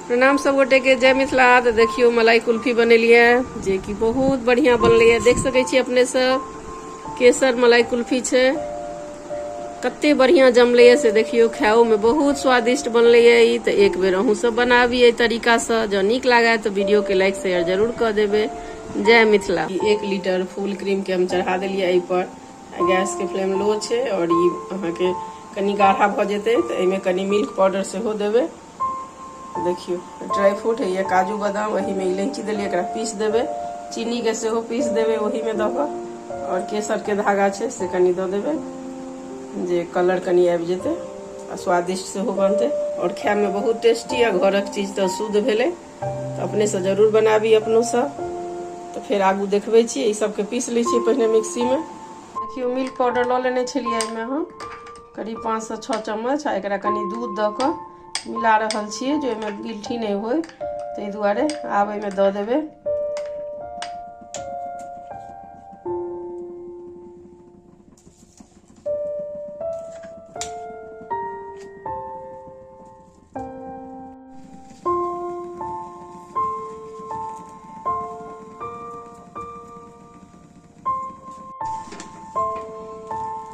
प्रणाम सब गोटे के, जय मिथिला। तो देखियो मलाई कुल्फी बनेलिए जे कि बहुत बढ़िया बनलिए। देख सके छी अपने सब, केसर मलाई कुल्फी छे, कते बढ़िया जमले से देखियो। खाओ में बहुत स्वादिष्ट बनलिए। ई तो एक बेर अहूँ सब बनाबी ए तरीका से। जो निक लागे तो वीडियो के लाइक शेयर जरूर कर देबे। जय मिथिला। 1 लीटर फुल क्रीम के हम चढ़ा दिलिए एहि पर। गैस के फ्लेम लो छे और ई अहाँ के कनी गाढ़ा भ जेते तो एमे कनी मिल्क पाउडर से हो देबे। देखियो ड्राई फ्रूट है ये, काजू बादाम, वही में इलायची दिलिए, एकरा पीस देबे। चीनी के सेहो पीस देबे वही में दऽ कऽ। और केसर के धागा छे से कनी दऽ देबे जे कलर कनी आबि जेते आ स्वादिष्ट सेहो बनते। और खाय में बहुत टेस्टी आ घरक चीज तो शुद्ध भेले। तो अपने से जरूर बनाबी अपनो सब। तो फिर आगू देखबे छी। ई सब के पीस लै छी पहले मिक्सी में। देखियो मिल्क पाउडर लऽ लेने छलिए एहिमे हम करीब 5 से 6 चम्मच। आ एकरा कनी दूध दऽ कऽ मिला रहल छिए जो एमे गिलठी नहीं होय, ताहि दुआरे आब एमे दऽ देबे।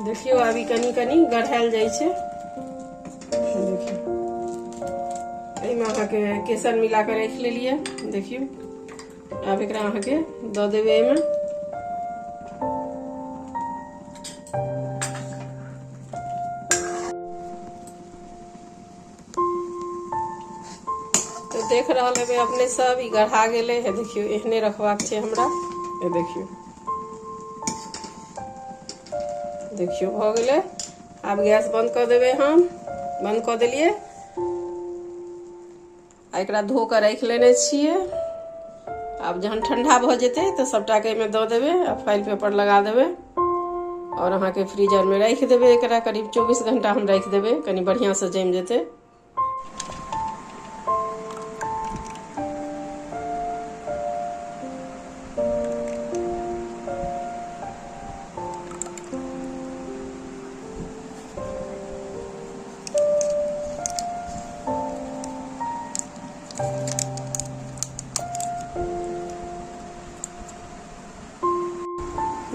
देखियो अभी कनी कनी गढ़ायल जाइ छै। देखियो एहिमे अहाँके केसर मिला के रख लेलिए। देखियो आब एकरा अहाँके दऽ देबै एहिमे। तो देख रहल हेबै अपने सब, ई गढ़ा गेले है। देखियो एहने रखबाक छै हमरा। ये देखियो देखियो भ गेले। आब गैस बंद कर देबे हम। बंद कर देलिए। एकरा धो कर रख लेने छिए। आब जहन ठंडा भ जेते तो सबटा के एमे दऽ देबे आ फाइल पेपर लगा देबे। और अहाँ के फ्रीजर में रख देबे। एकरा करीब 24 घंटा हम रख देबे, कनी बढ़िया से जम जेते।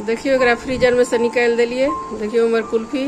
देखियो एकरा फ्रीजर में से निकाल दिलिए। देखियो हमर कुल्फी